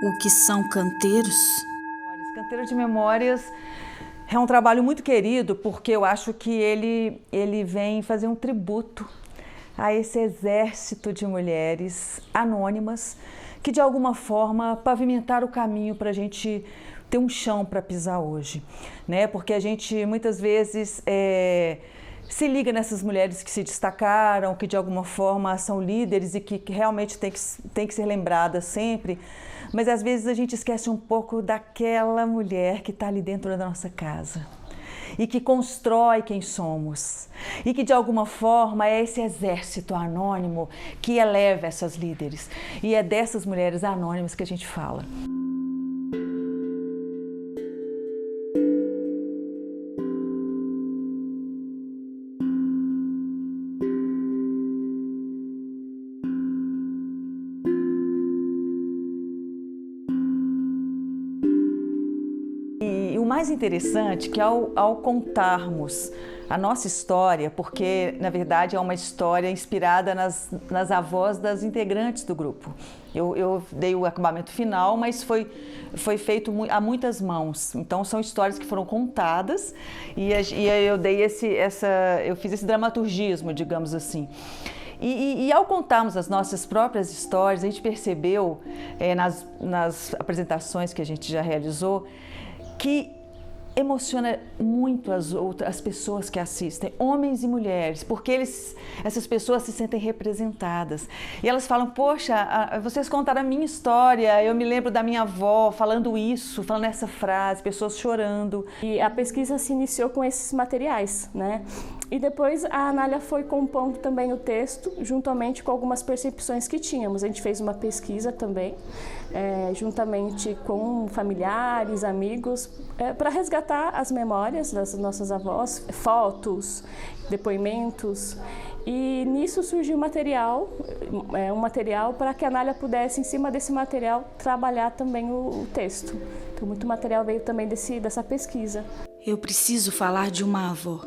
O que são canteiros? Canteiro de Memórias é um trabalho muito querido porque eu acho que ele vem fazer um tributo a esse exército de mulheres anônimas que de alguma forma pavimentaram o caminho para a gente ter um chão para pisar hoje, né? Porque a gente muitas vezes se liga nessas mulheres que se destacaram, que de alguma forma são líderes e que realmente tem que ser lembrada sempre, mas às vezes a gente esquece um pouco daquela mulher que está ali dentro da nossa casa e que constrói quem somos e que de alguma forma é esse exército anônimo que eleva essas líderes, e é dessas mulheres anônimas que a gente fala. E o mais interessante é que ao contarmos a nossa história, porque na verdade é uma história inspirada nas avós das integrantes do grupo. Eu dei o acabamento final, mas foi feito a muitas mãos. Então são histórias que foram contadas e eu eu fiz esse dramaturgismo, digamos assim. E ao contarmos as nossas próprias histórias, a gente percebeu nas apresentações que a gente já realizou que emociona muito as pessoas que assistem, homens e mulheres, porque essas pessoas se sentem representadas. E elas falam, poxa, vocês contaram a minha história, eu me lembro da minha avó falando isso, falando essa frase, pessoas chorando. E a pesquisa se iniciou com esses materiais, né? E depois a Anália foi compondo também o texto, juntamente com algumas percepções que tínhamos. A gente fez uma pesquisa também, juntamente com familiares, amigos, para resgatar as memórias das nossas avós, fotos, depoimentos. E nisso surgiu um material para que a Anália pudesse, em cima desse material, trabalhar também o texto. Então, muito material veio também dessa pesquisa. Eu preciso falar de uma avó.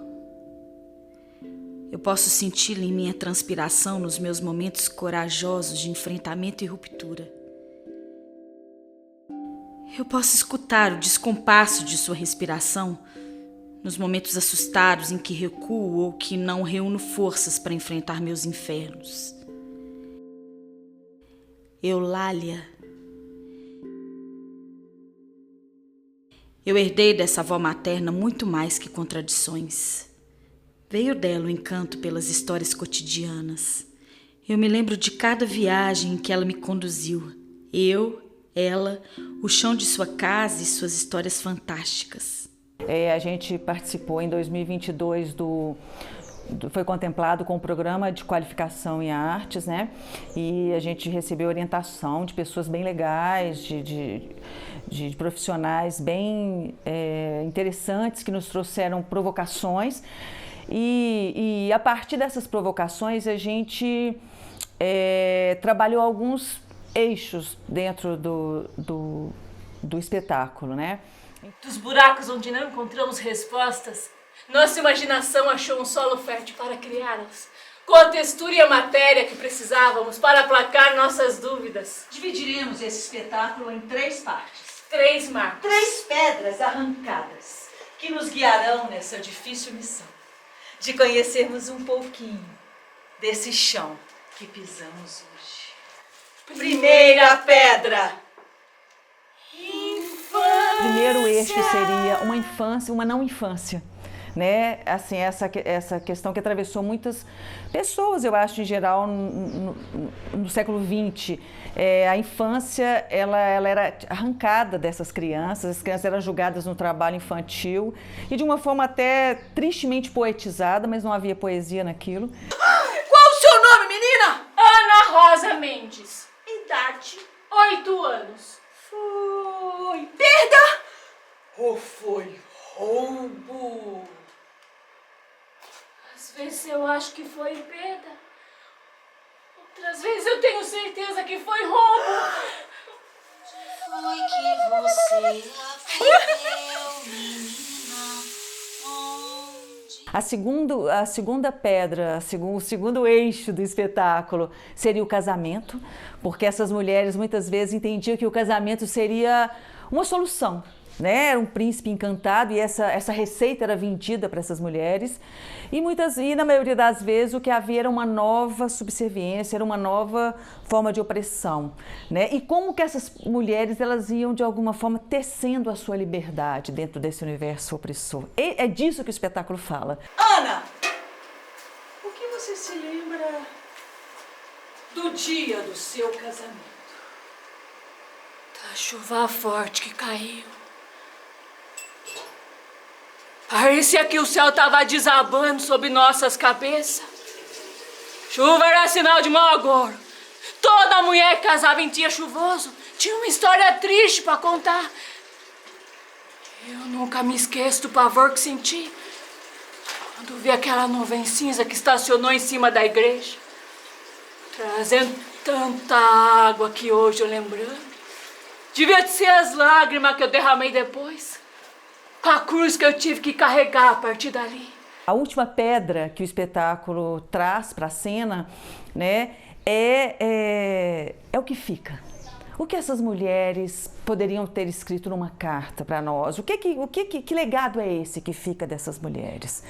Eu posso senti-la em minha transpiração nos meus momentos corajosos de enfrentamento e ruptura. Eu posso escutar o descompasso de sua respiração nos momentos assustados em que recuo ou que não reúno forças para enfrentar meus infernos. Eulália. Eu herdei dessa avó materna muito mais que contradições. Veio dela o encanto pelas histórias cotidianas. Eu me lembro de cada viagem em que ela me conduziu. Ela, o chão de sua casa e suas histórias fantásticas. A gente participou em 2022 foi contemplado com o programa de qualificação em artes, né? E a gente recebeu orientação de pessoas bem legais, de profissionais bem interessantes que nos trouxeram provocações. E a partir dessas provocações a gente trabalhou alguns eixos dentro do espetáculo, né? Dos buracos onde não encontramos respostas, nossa imaginação achou um solo fértil para criá-las, com a textura e a matéria que precisávamos para aplacar nossas dúvidas. Dividiremos esse espetáculo em 3 partes. 3 marcos. 3 pedras arrancadas que nos guiarão nessa difícil missão de conhecermos um pouquinho desse chão que pisamos hoje. Primeira pedra. O primeiro eixo seria uma infância, uma não infância, né? Assim, essa questão que atravessou muitas pessoas, eu acho, em geral, no século XX. A infância, ela era arrancada dessas crianças, as crianças eram julgadas no trabalho infantil e de uma forma até tristemente poetizada, mas não havia poesia naquilo. Qual o seu nome, menina? Ana Rosa Mendes. Idade? 8 anos. Foi perda ou foi roubo? Às vezes eu acho que foi perda. Outras vezes eu tenho certeza que foi roubo. Foi que você aprendeu, menina, onde A segunda pedra, o segundo eixo do espetáculo seria o casamento, porque essas mulheres muitas vezes entendiam que o casamento seria uma solução, né? Era um príncipe encantado e essa receita era vendida para essas mulheres. E na maioria das vezes o que havia era uma nova subserviência, era uma nova forma de opressão, né? E como que essas mulheres elas iam de alguma forma tecendo a sua liberdade dentro desse universo opressor. É disso que o espetáculo fala. Ana, o que você se lembra do dia do seu casamento? Da chuva forte que caiu. Parecia que o céu estava desabando sobre nossas cabeças. Chuva era sinal de mau agouro. Toda mulher que casava em dia chuvoso tinha uma história triste para contar. Eu nunca me esqueço do pavor que senti quando vi aquela nuvem cinza que estacionou em cima da igreja, trazendo tanta água que hoje eu lembrando. Devia ser as lágrimas que eu derramei depois, com a cruz que eu tive que carregar a partir dali. A última pedra que o espetáculo traz para a cena, né, é o que fica. O que essas mulheres poderiam ter escrito numa carta para nós? Que legado é esse que fica dessas mulheres?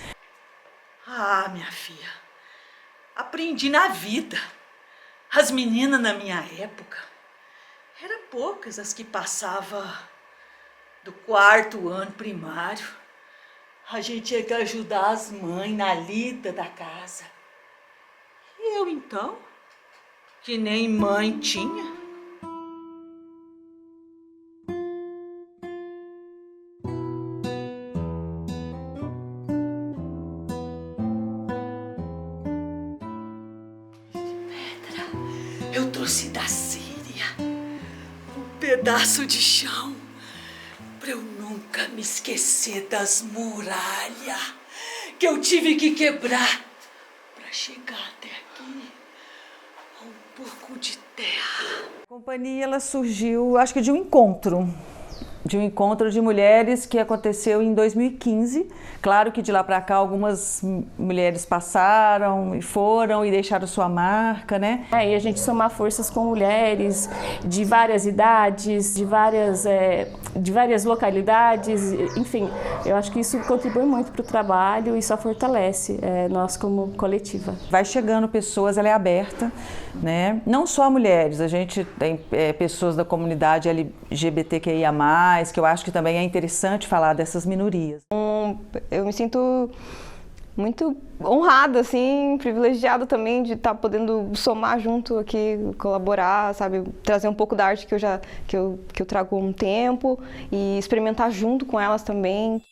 Ah, minha filha, aprendi na vida. As meninas na minha época, eram poucas as que passavam do 4º ano primário. A gente tinha que ajudar as mães na lida da casa. E eu então, que nem mãe tinha. Pedra, eu trouxe da Síria um pedaço de chão pra eu nunca me esquecer das muralhas que eu tive que quebrar pra chegar até aqui, a um pouco de terra. A companhia ela surgiu, acho que de um encontro de mulheres que aconteceu em 2015. Claro que de lá para cá algumas mulheres passaram e foram e deixaram sua marca, né? E a gente somar forças com mulheres de várias idades, de várias localidades, enfim, eu acho que isso contribui muito para o trabalho e só fortalece nós como coletiva. Vai chegando pessoas, ela é aberta, né? Não só mulheres, a gente tem pessoas da comunidade LGBTQIA+, que eu acho que também é interessante falar dessas minorias. Eu me sinto muito honrada, assim, privilegiada também de estar podendo somar junto aqui, colaborar, sabe, trazer um pouco da arte que eu trago há um tempo e experimentar junto com elas também.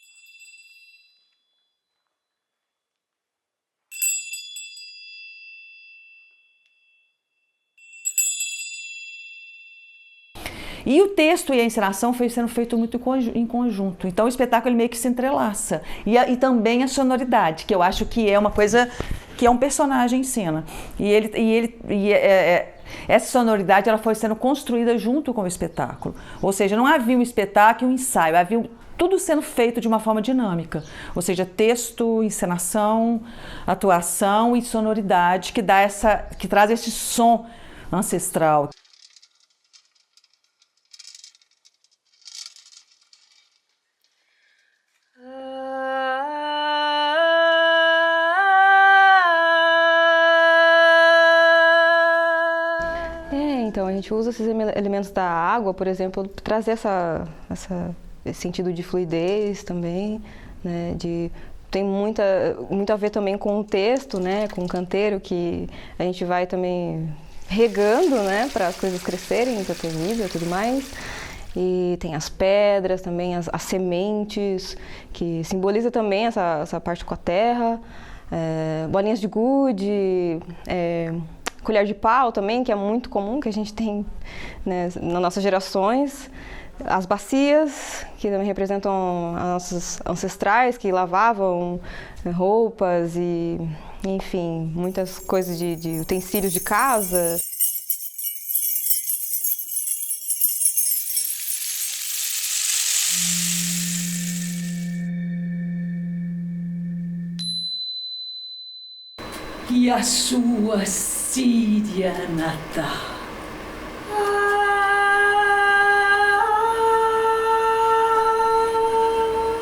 E o texto e a encenação foi sendo feito muito em conjunto. Então o espetáculo ele meio que se entrelaça. E também a sonoridade, que eu acho que é uma coisa que é um personagem em cena. Essa sonoridade ela foi sendo construída junto com o espetáculo. Ou seja, não havia um espetáculo e um ensaio, havia tudo sendo feito de uma forma dinâmica. Ou seja, texto, encenação, atuação e sonoridade que traz esse som ancestral. Então, a gente usa esses elementos da água, por exemplo, para trazer esse sentido de fluidez também, né? Tem muito a ver também com o texto, né? Com o canteiro, que a gente vai também regando, né? Para as coisas crescerem, para ter vida e tudo mais. E tem as pedras também, as sementes, que simboliza também essa parte com a terra. Bolinhas de gude, colher de pau também, que é muito comum, que a gente tem, né, nas nossas gerações. As bacias, que também representam as nossas ancestrais, que lavavam roupas e, enfim, muitas coisas de utensílios de casa. e a sua Síria natal.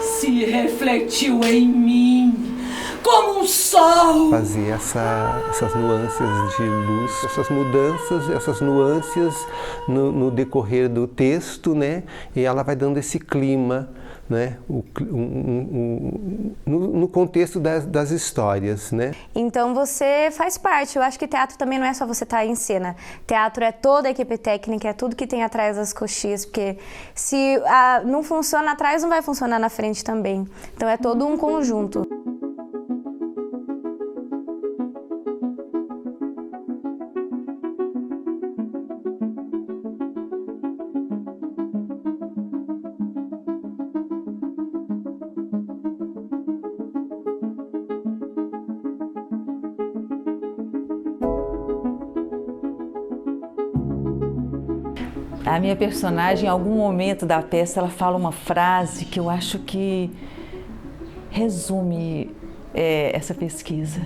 Se refletiu em mim como um sol. Fazer essas nuances de luz, essas mudanças, essas nuances no decorrer do texto, né? E ela vai dando esse clima, né? No contexto das histórias, né? Então você faz parte. Eu acho que teatro também não é só você estar em cena. Teatro é toda a equipe técnica, é tudo que tem atrás das coxias, porque se não funciona atrás, não vai funcionar na frente também. Então é todo um conjunto. A minha personagem, em algum momento da peça, ela fala uma frase que eu acho que resume essa pesquisa.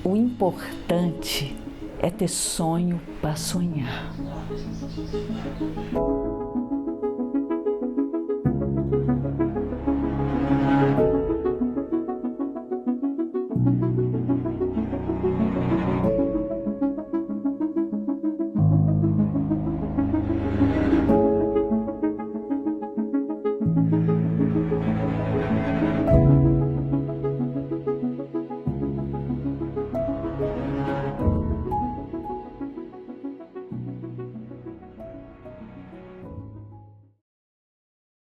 O importante é ter sonho para sonhar.